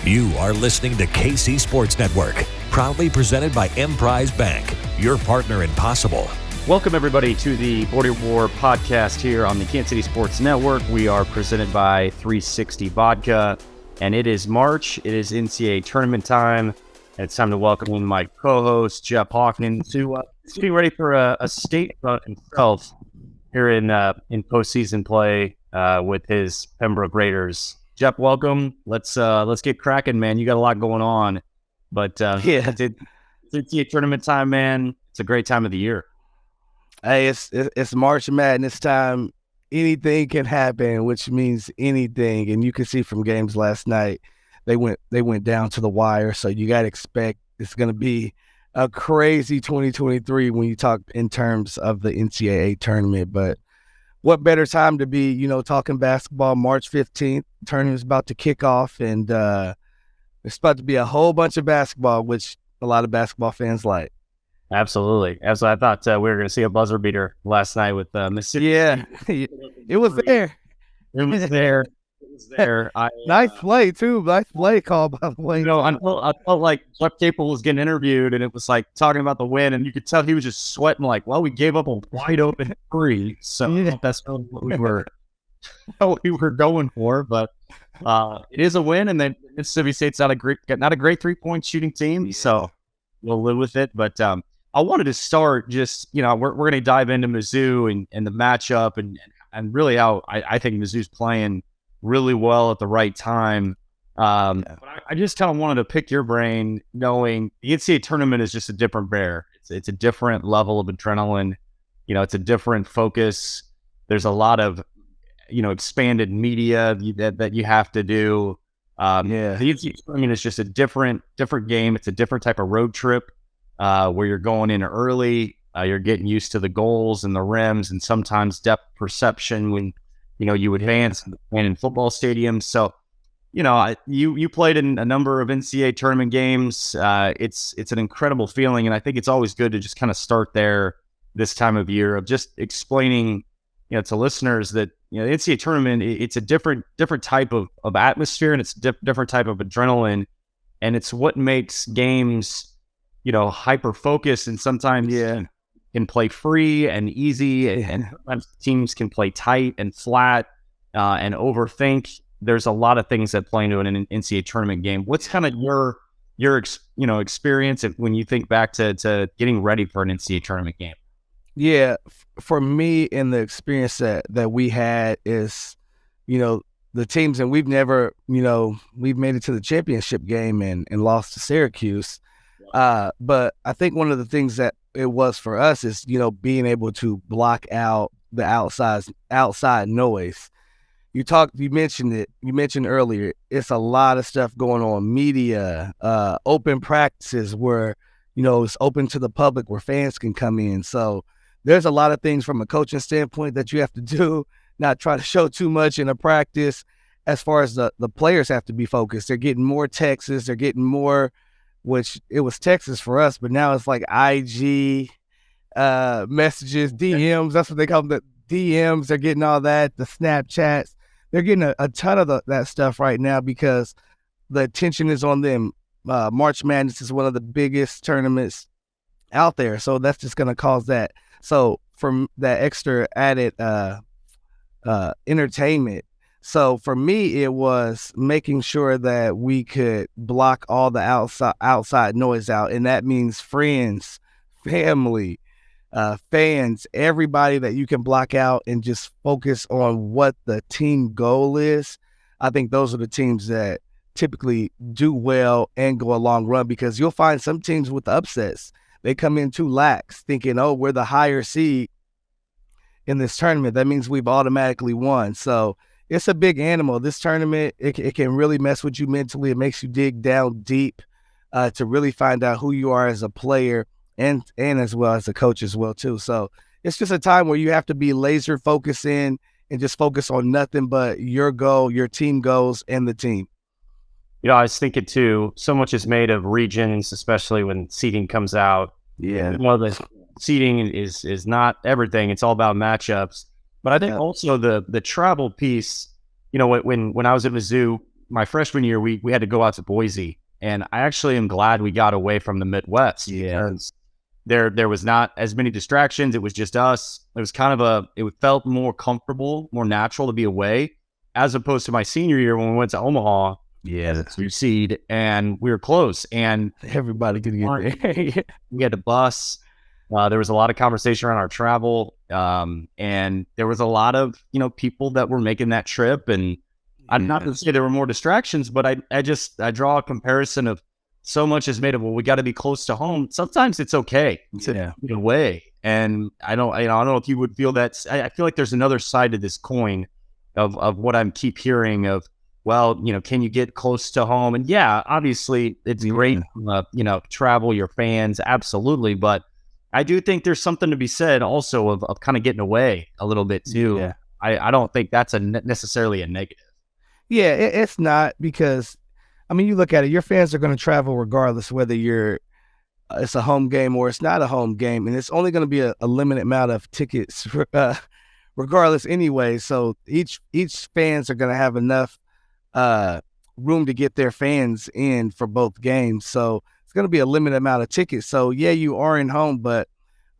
You are listening to KC Sports Network, proudly presented by Emprise Bank, your partner in possible. Welcome, everybody, to the Border War podcast here on the Kansas City Sports Network. We are presented by 360 Vodka, and it is March. It is NCAA Tournament time, and it's time to welcome in my co-host, Jeff Hawkins, who is getting ready for a state run himself here in postseason play with his Pembroke Raiders. Jeff, welcome. Let's get cracking, man. You got a lot going on, but it's NCAA Tournament time, man. It's a great time of the year. Hey, it's March Madness time. Anything can happen, which means anything. And you can see from games last night, they went down to the wire. So you got to expect it's going to be a crazy 2023 when you talk in terms of the NCAA tournament. But what better time to be, talking basketball? March 15th, tournament's about to kick off, and it's about to be a whole bunch of basketball, which a lot of basketball fans like. Absolutely. As I thought we were going to see a buzzer beater last night with Mississippi. Yeah, it was there. It was there. Nice play, too. Nice play call, by the way. I felt like Jeff Capel was getting interviewed, and it was like talking about the win, and you could tell he was just sweating like, well, we gave up a wide open three. So that's really what we were going for. But it is a win, and then Mississippi State's not a great 3-point shooting team. So we'll live with it. But I wanted to start just, we're going to dive into Mizzou and the matchup and really how I think Mizzou's playing really well at the right time. But I just kind of wanted to pick your brain, knowing the NCAA tournament is just a different bear. It's a different level of adrenaline. It's a different focus. There's a lot of, expanded media that you have to do. The NCAA tournament is just a different game. It's a different type of road trip where you're going in early. You're getting used to the goals and the rims and sometimes depth perception when you advance in football stadiums. So, you played in a number of NCAA tournament games. It's an incredible feeling, and I think it's always good to just kind of start there this time of year of just explaining, to listeners that the NCAA tournament, it's a different type of atmosphere, and it's a different type of adrenaline, and it's what makes games, hyper focused, and sometimes can play free and easy, and sometimes teams can play tight and flat and overthink. There's a lot of things that play into an NCAA tournament game. What's kind of your experience when you think back to getting ready for an NCAA tournament game? Yeah, for me, and the experience that we had is, the teams, and we've never, we've made it to the championship game and lost to Syracuse. But I think one of the things that it was for us is, being able to block out the outside noise. You mentioned it. You mentioned earlier, it's a lot of stuff going on. Media, open practices where, it's open to the public where fans can come in. So there's a lot of things from a coaching standpoint that you have to do, not try to show too much in a practice. As far as the players have to be focused, they're getting more texts, they're getting more, which it was Texas for us, but now it's like IG messages, DMs. That's what they call them, the DMs. They're getting all that, the Snapchats. They're getting a ton of that stuff right now because the attention is on them. March Madness is one of the biggest tournaments out there, so that's just going to cause that. So from that extra added entertainment. So for me, it was making sure that we could block all the outside noise out, and that means friends, family, fans, everybody that you can block out and just focus on what the team goal is. I think those are the teams that typically do well and go a long run, because you'll find some teams with the upsets. They come in too lax, thinking, oh, we're the higher seed in this tournament. That means we've automatically won. So it's a big animal. This tournament, it can really mess with you mentally. It makes you dig down deep to really find out who you are as a player and as well as a coach as well, too. So it's just a time where you have to be laser focused in and just focus on nothing but your goal, your team goals, and the team. I was thinking, too, so much is made of regions, especially when seeding comes out. Yeah. Well, the seeding is not everything. It's all about matchups. But I think also the travel piece, when I was at Mizzou, my freshman year, we had to go out to Boise, and I actually am glad we got away from the Midwest. Yeah. Because there was not as many distractions. It was just us. It was kind of it felt more comfortable, more natural to be away, as opposed to my senior year when we went to Omaha. Yeah, that's seed, and we were close, and everybody could get there. We had a bus. There was a lot of conversation around our travel, and there was a lot of people that were making that trip. And I'm not to say there were more distractions, but I draw a comparison of so much is made of, well, we got to be close to home. Sometimes it's okay to get away, and I don't know if you would feel that. I feel like there's another side to this coin of what I keep hearing of. Well, can you get close to home? And yeah, obviously it's great, travel your fans, absolutely. But I do think there's something to be said also of kind of getting away a little bit too. Yeah. I don't think that's necessarily a negative. Yeah, it's not, because, I mean, you look at it, your fans are going to travel regardless whether it's a home game or it's not a home game. And it's only going to be a limited amount of tickets regardless anyway. So each fans are going to have enough room to get their fans in for both games. So it's going to be a limited amount of tickets. So yeah, you are in home, but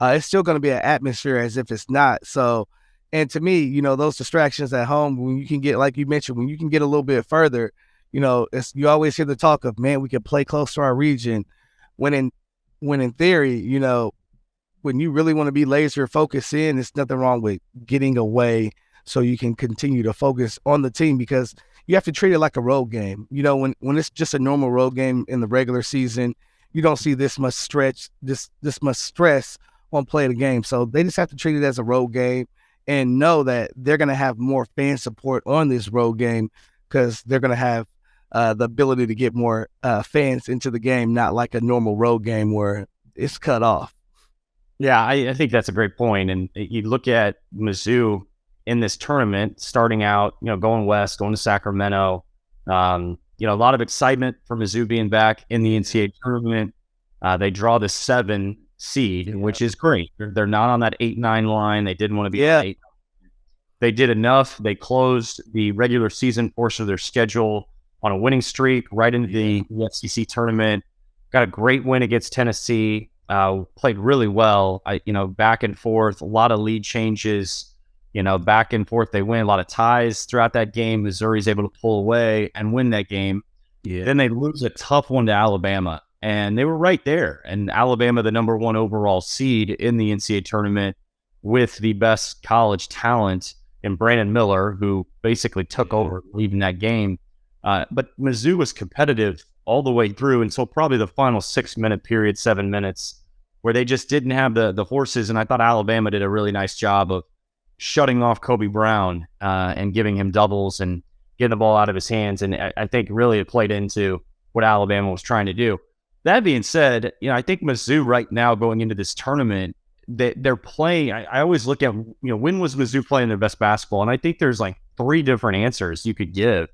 it's still going to be an atmosphere as if it's not. So, and to me, those distractions at home, when you can get, like you mentioned, when you can get a little bit further, you always hear the talk of, man, we can play close to our region. When in theory, when you really want to be laser focused in, there's nothing wrong with getting away so you can continue to focus on the team, because you have to treat it like a road game. When it's just a normal road game in the regular season, you don't see this much this much stress on play of the game. So they just have to treat it as a road game and know that they're going to have more fan support on this road game, because they're going to have the ability to get more fans into the game, not like a normal road game where it's cut off. Yeah, I think that's a great point. And you look at Mizzou in this tournament, starting out, going west, going to Sacramento, a lot of excitement for Mizzou being back in the NCAA tournament. They draw the 7 seed, which is great. They're not on that 8-9 line. They didn't want to be 8. They did enough. They closed the regular season portion of their schedule on a winning streak right into the SEC tournament. Got a great win against Tennessee. Played really well. Back and forth, a lot of lead changes. Back and forth, they win. A lot of ties throughout that game. Missouri's able to pull away and win that game. Yeah. Then they lose a tough one to Alabama, and they were right there. And Alabama, the number 1 overall seed in the NCAA tournament, with the best college talent in Brandon Miller, who basically took over leaving that game. But Mizzou was competitive all the way through until probably the final 6-minute period, 7 minutes, where they just didn't have the horses. And I thought Alabama did a really nice job of shutting off Kobe Brown and giving him doubles and getting the ball out of his hands. And I think really it played into what Alabama was trying to do. That being said, I think Mizzou right now going into this tournament, they're playing. I always look at, when was Mizzou playing their best basketball? And I think there's like 3 different answers you could give.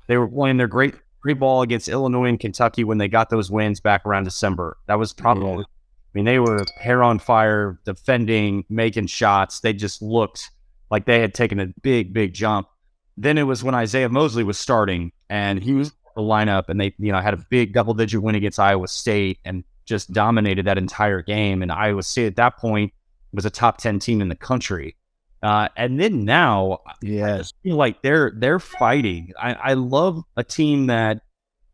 They were playing their great ball against Illinois and Kentucky when they got those wins back around December. That was probably, they were hair on fire, defending, making shots. They just looked like they had taken a big, big jump. Then it was when Isaiah Mosley was starting, and he was in the lineup, and they, had a big double-digit win against Iowa State and just dominated that entire game. And Iowa State at that point was a top 10 team in the country. And then now, I just feel like they're fighting. I love a team that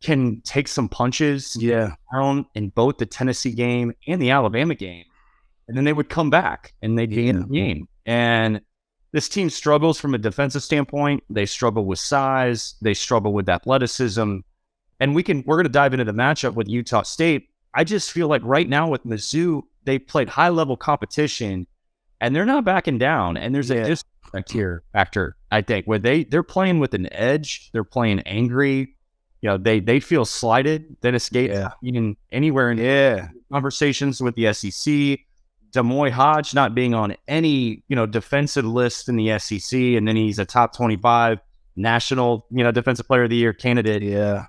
can take some punches down in both the Tennessee game and the Alabama game, and then they would come back and they'd be in the game. And this team struggles from a defensive standpoint. They struggle with size. They struggle with athleticism. And we're going to dive into the matchup with Utah State. I just feel like right now with Mizzou, they played high-level competition, and they're not backing down. And there's a disrespect here factor, I think, where they're playing with an edge. They're playing angry. They feel slighted. Dennis Gates even anywhere in conversations with the SEC. Demoy Hodge not being on any, defensive list in the SEC, and then he's a top 25 national, defensive player of the year candidate. Yeah.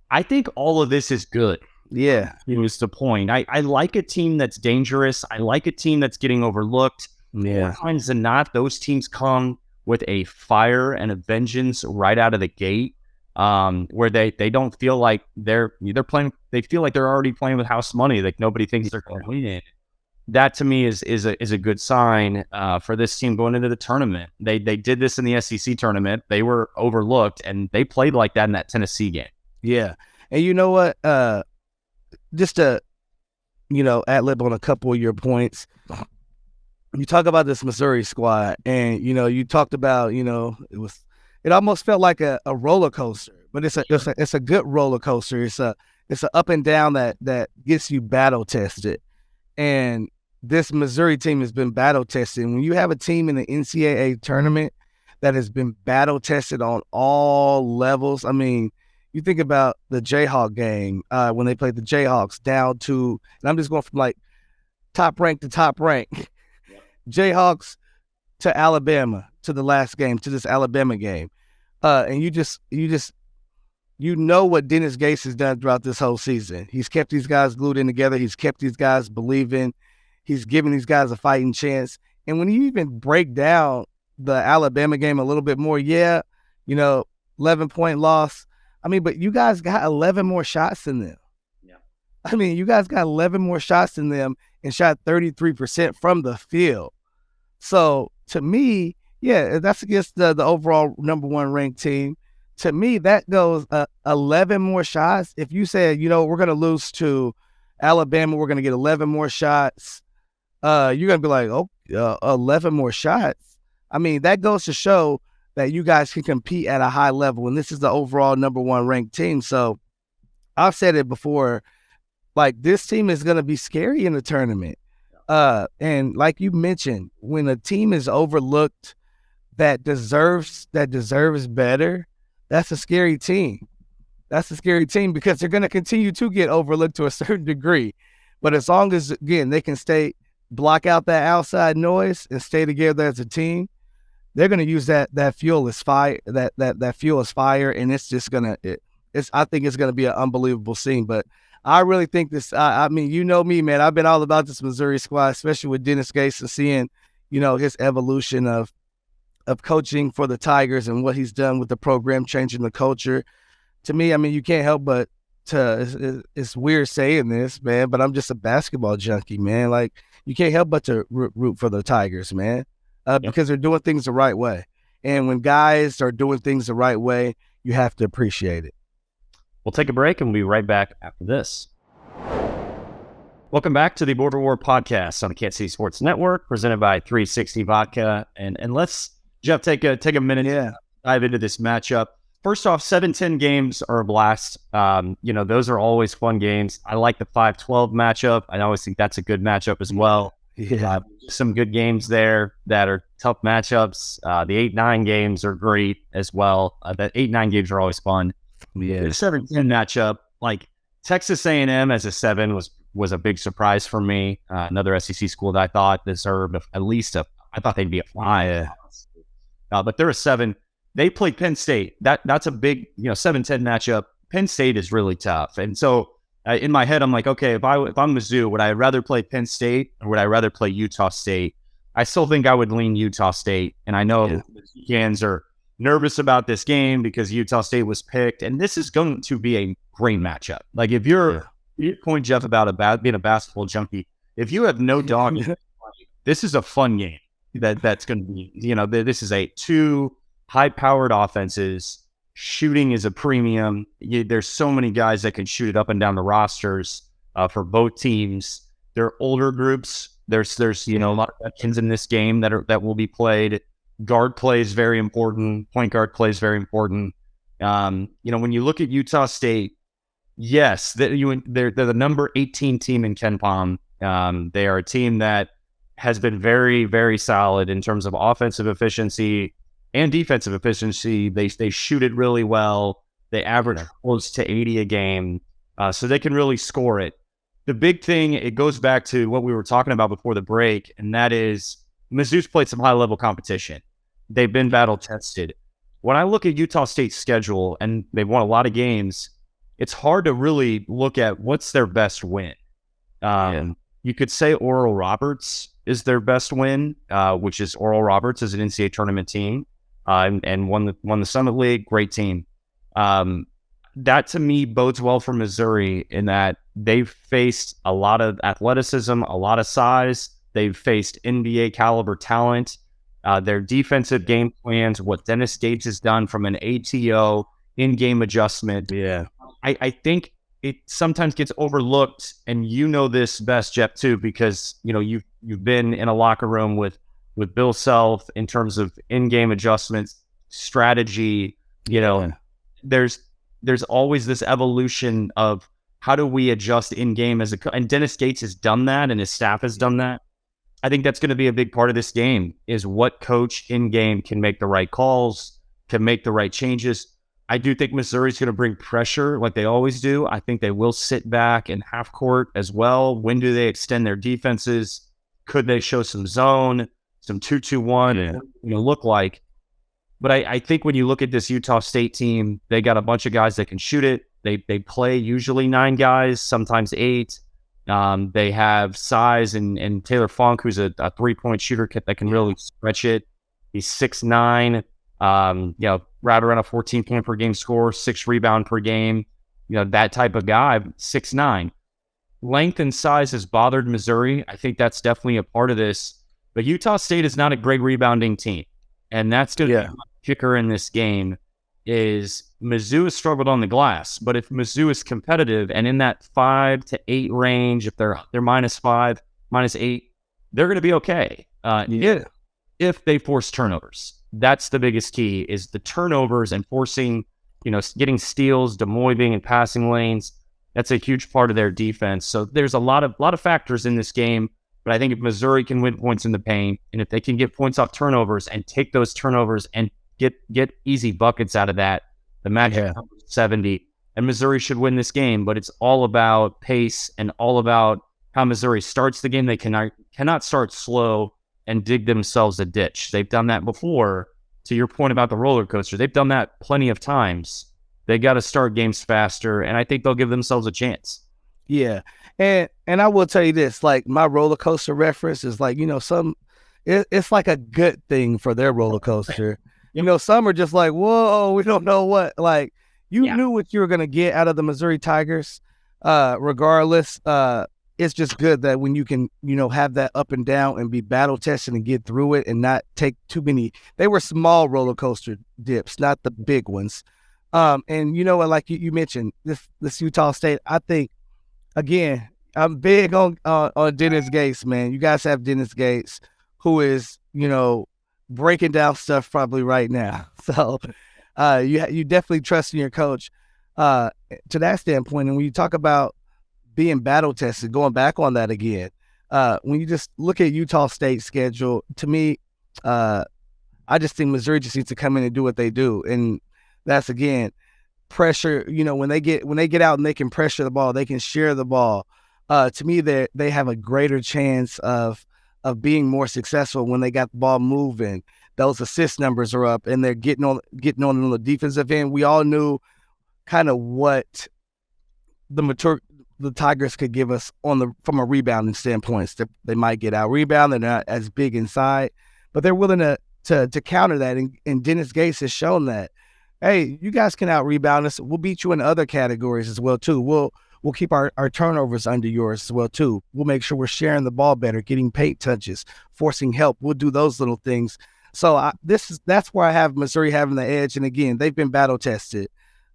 I think all of this is good. Yeah. Is the point. I like a team that's dangerous. I like a team that's getting overlooked. Yeah. More times than not, those teams come with a fire and a vengeance right out of the gate. where they don't feel like they're playing. They feel like they're already playing with house money. Like nobody thinks they're going to win. That to me is a good sign for this team going into the tournament. They did this in the SEC tournament. They were overlooked, and they played like that in that Tennessee game. Yeah, and you know what? Just to ad lib on a couple of your points. You talk about this Missouri squad, and you talked about it almost felt like a roller coaster, but it's a good roller coaster. It's a up and down that gets you battle tested, and this Missouri team has been battle tested. When you have a team in the NCAA tournament that has been battle tested on all levels, I mean, you think about the Jayhawk game when they played the Jayhawks down to, and I'm just going from like top rank to top rank, Jayhawks to Alabama to the last game, to this Alabama game, and you know what Dennis Gates has done throughout this whole season. He's kept these guys glued in together. He's kept these guys believing. He's giving these guys a fighting chance. And when you even break down the Alabama game a little bit more, 11-point loss. I mean, but you guys got 11 more shots than them. Yeah. I mean, you guys got 11 more shots than them and shot 33% from the field. So to me, that's against the overall number one ranked team. To me, that goes 11 more shots. If you said, we're going to lose to Alabama, we're going to get 11 more shots, you're going to be like, 11 more shots. I mean, that goes to show that you guys can compete at a high level, and this is the overall number one ranked team. So I've said it before, like this team is going to be scary in the tournament. And like you mentioned, when a team is overlooked that deserves better, that's a scary team. That's a scary team because they're going to continue to get overlooked to a certain degree. But as long as, again, they can block out that outside noise and stay together as a team, they're going to use that fuel as fire, that fuel as fire, and it's just going to I think it's going to be an unbelievable scene. But I really think this, I mean, you know me, man, I've been all about this Missouri squad, especially with Dennis Gates and seeing, his evolution of coaching for the Tigers and what he's done with the program, changing the culture. To me, I mean, you can't help but it's weird saying this, man, but I'm just a basketball junkie, man. Like, you can't help but to root for the Tigers, man, because they're doing things the right way. And when guys are doing things the right way, you have to appreciate it. We'll take a break and we'll be right back after this. Welcome back to the Border War podcast on the Kansas City Sports Network, presented by 360 Vodka. And let's, Jeff, take a minute to dive into this matchup. First off, 7-10 games are a blast. Those are always fun games. I like the 5-12 matchup. I always think that's a good matchup as well. Yeah. Some good games there that are tough matchups. The 8-9 games are great as well. The 8-9 games are always fun. Yeah. The 7-10 matchup, like Texas A&M as a 7 was a big surprise for me. Another SEC school that I thought deserved at least I thought they'd be a 5. But they're a 7. They played Penn State. That's a big 7-10 matchup. Penn State is really tough, and so in my head I'm like, okay, if I'm Mizzou, would I rather play Penn State or would I rather play Utah State? I still think I would lean Utah State, and I know the fans are nervous about this game because Utah State was picked, and this is going to be a great matchup. Like if your point, Jeff, about being a basketball junkie, if you have no dog, this is a fun game. That's going to be, this is a 2 high-powered offenses. Shooting is a premium. There's so many guys that can shoot it up and down the rosters for both teams. They're older groups. There's a lot of veterans in this game that will be played. Guard play is very important. Point guard play is very important. When you look at Utah State, yes, they're the number 18 team in KenPom. They are a team that has been very, very solid in terms of offensive efficiency and defensive efficiency. They shoot it really well. They average close to 80 a game, so they can really score it. The big thing, it goes back to what we were talking about before the break, and that is Mizzou's played some high-level competition. They've been battle-tested. When I look at Utah State's schedule, and they've won a lot of games, it's hard to really look at what's their best win. You could say Oral Roberts is their best win, which is Oral Roberts is an NCAA tournament team. And won the Summit League, great team. That to me bodes well for Missouri in that they've faced a lot of athleticism, a lot of size. They've faced NBA caliber talent. Their defensive game plans, what Dennis Gates has done from an ATO in-game adjustment. Yeah. I think it sometimes gets overlooked, and you know this best, Jeff, too, because you've been in a locker room with Bill Self in terms of in-game adjustments, strategy. There's always this evolution of how do we adjust in-game and Dennis Gates has done that, and his staff has done that. I think that's going to be a big part of this game is what coach in-game can make the right calls, can make the right changes. I do think Missouri's going to bring pressure like they always do. I think they will sit back in half court as well. When do they extend their defenses? Could they show some zone, some 2-2-1, look like? But I think when you look at this Utah State team, they got a bunch of guys that can shoot it. They play usually 9 guys, sometimes 8. They have size and Taylor Funk, who's a 3-point shooter that can really stretch it. He's 6'9", right around a 14-point per game score, 6 rebound per game. That type of guy, 6'9". Length and size has bothered Missouri. I think that's definitely a part of this. But Utah State is not a great rebounding team. And that's going to be the kicker in this game is Mizzou has struggled on the glass. But if Mizzou is competitive and in that 5 to 8 range, if they're -5, -8, they're going to be okay. If they force turnovers. That's the biggest key is the turnovers and forcing, getting steals, demoiving and passing lanes. That's a huge part of their defense. So there's a lot of factors in this game. But I think if Missouri can win points in the paint, and if they can get points off turnovers and take those turnovers and get easy buckets out of that, the match is 70, and Missouri should win this game. But it's all about pace and all about how Missouri starts the game. They cannot start slow and dig themselves a ditch. They've done that before. To your point about the roller coaster, they've done that plenty of times. They got to start games faster, and I think they'll give themselves a chance. Yeah. And I will tell you this, like my roller coaster reference is like, it's like a good thing for their roller coaster. Some are just like, whoa, we don't know what, like you knew what you were going to get out of the Missouri Tigers. Regardless, it's just good that when you can, have that up and down and be battle tested and get through it and not take too many, they were small roller coaster dips, not the big ones. And like you mentioned this Utah State, I think, again, I'm big on Dennis Gates, man. You guys have Dennis Gates, who is, breaking down stuff probably right now. So you definitely trust in your coach to that standpoint. And when you talk about being battle tested, going back on that again, when you just look at Utah State's schedule, to me, I just think Missouri just needs to come in and do what they do. And that's, again, pressure. When they get out and they can pressure the ball, they can share the ball. To me, they have a greater chance of being more successful when they got the ball moving. Those assist numbers are up, and they're getting on the defensive end. We all knew kind of what the Tigers could give us from a rebounding standpoint. They might get out rebounded, they're not as big inside, but they're willing to counter that. And Dennis Gates has shown that. Hey, you guys can out rebound us. We'll beat you in other categories as well too. We'll keep our turnovers under yours as well too. We'll make sure we're sharing the ball better, getting paint touches, forcing help. We'll do those little things. So that's where I have Missouri having the edge. And again, they've been battle tested.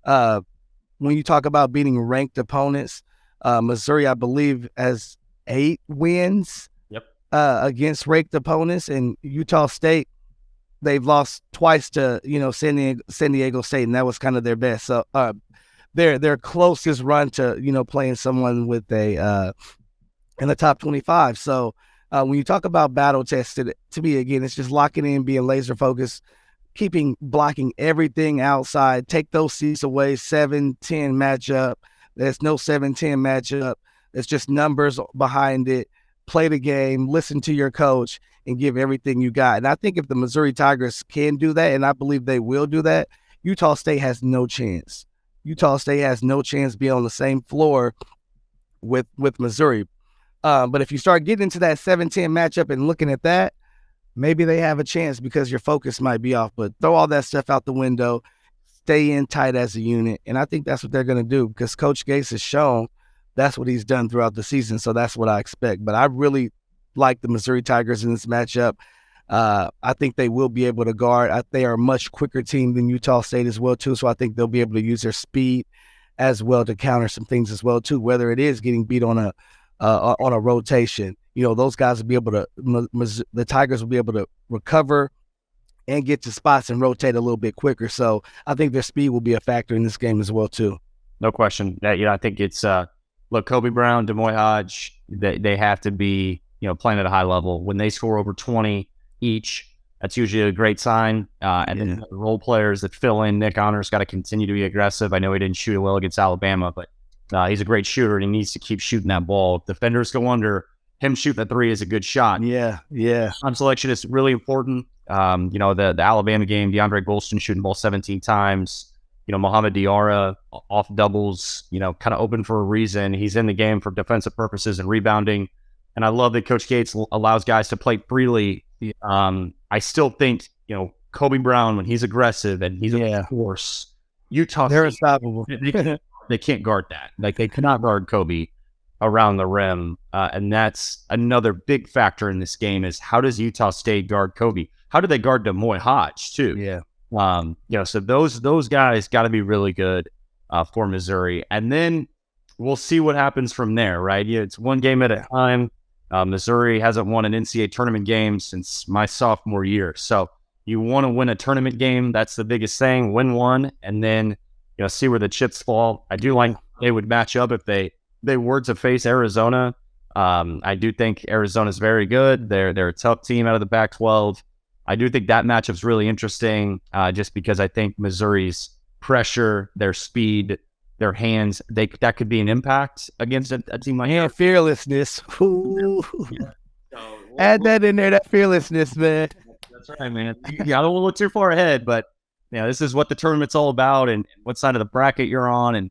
When you talk about beating ranked opponents, Missouri, I believe, has 8 wins against ranked opponents, and Utah State, they've lost twice to San Diego State, and that was kind of their best. So their closest run to playing someone with a in the top 25. So when you talk about battle tested, to me, again, it's just locking in, being laser focused, blocking everything outside. Take those seats away. 7-10 matchup. There's no 7-10 matchup. It's just numbers behind it. Play the game. Listen to your coach. And give everything you got. And I think if the Missouri Tigers can do that, and I believe they will do that, Utah State has no chance. Utah State has no chance being on the same floor with Missouri. But if you start getting into that 7-10 matchup and looking at that, maybe they have a chance because your focus might be off. But throw all that stuff out the window. stay in tight as a unit. And I think that's what they're going to do because Coach Gates has shown that's what he's done throughout the season. So that's what I expect. But I really like the Missouri Tigers in this matchup. I think they will be able to guard. They are a much quicker team than Utah State as well, too. So I think they'll be able to use their speed as well to counter some things as well, too, whether it is getting beat on a rotation. Those guys will be able to – the Tigers will be able to recover and get to spots and rotate a little bit quicker. So I think their speed will be a factor in this game as well, too. No question. I think it's look, Kobe Brown, Demoy Hodge, they have to be, playing at a high level. When they score over 20 each, that's usually a great sign. And then the role players that fill in, Nick Honor's got to continue to be aggressive. I know he didn't shoot well against Alabama, but he's a great shooter and he needs to keep shooting that ball. If defenders go under, him shooting the three is a good shot. Yeah. Time selection is really important. The Alabama game, DeAndre Golston shooting ball 17 times. Mohamed Diarra off doubles, kind of open for a reason. He's in the game for defensive purposes and rebounding. And I love that Coach Gates allows guys to play freely. I still think, Kobe Brown, when he's aggressive and he's a force, Utah, they're unstoppable. They can't guard that. Like, they cannot guard Kobe around the rim. And that's another big factor in this game is how does Utah State guard Kobe? How do they guard Demoy Hodge, too? Yeah. So those guys got to be really good for Missouri. And then we'll see what happens from there, right? It's one game at a time. Missouri hasn't won an NCAA tournament game since my sophomore year. So you want to win a tournament game. That's the biggest thing. Win one, and then see where the chips fall. I do like they would match up if they were to face Arizona. I do think Arizona's very good. They're a tough team out of the Pac-12. I do think that matchup's really interesting just because I think Missouri's pressure, their speed, their hands, that could be an impact against a team like that. Fearlessness. Add that in there, that fearlessness, man. That's right, man. I don't want to look too far ahead, but this is what the tournament's all about and what side of the bracket you're on. And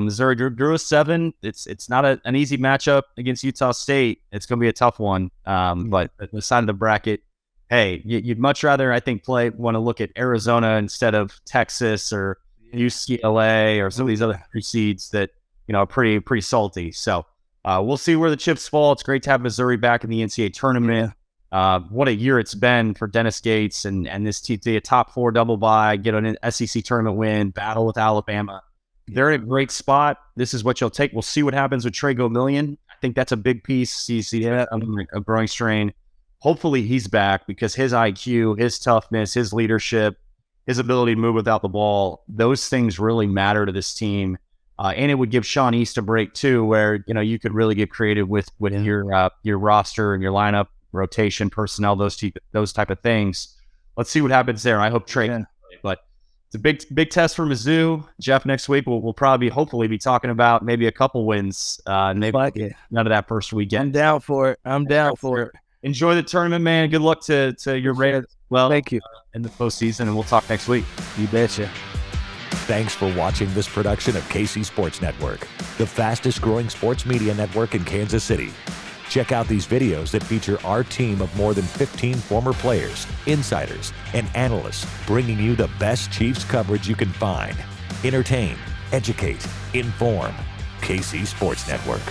Missouri drew a 7. It's not an easy matchup against Utah State. It's going to be a tough one. But the side of the bracket, hey, you'd much rather, I think, want to look at Arizona instead of Texas or UCLA or some of these other seeds that, are pretty salty. So we'll see where the chips fall. It's great to have Missouri back in the NCAA tournament. What a year it's been for Dennis Gates and this team, a top 4 double bye, get an SEC tournament win, battle with Alabama. They're in a great spot. This is what you'll take. We'll see what happens with Trey Gomillion. I think that's a big piece. You see that a growing strain. Hopefully he's back because his IQ, his toughness, his leadership, his ability to move without the ball, those things really matter to this team. And it would give Sean East a break too, where, you could really get creative with your roster and your lineup, rotation, personnel, those type of things. Let's see what happens there. I hope Trey can play, but it's a big test for Mizzou. Jeff, next week we'll probably hopefully be talking about maybe a couple wins. Maybe none of that first weekend. I'm down for it. I'm down for it. Enjoy the tournament, man. Good luck to your Raiders. Well, thank you. In the postseason, and we'll talk next week. You betcha. Thanks for watching this production of KC Sports Network, the fastest growing sports media network in Kansas City. Check out these videos that feature our team of more than 15 former players, insiders, and analysts bringing you the best Chiefs coverage you can find. Entertain, educate, inform. KC Sports Network.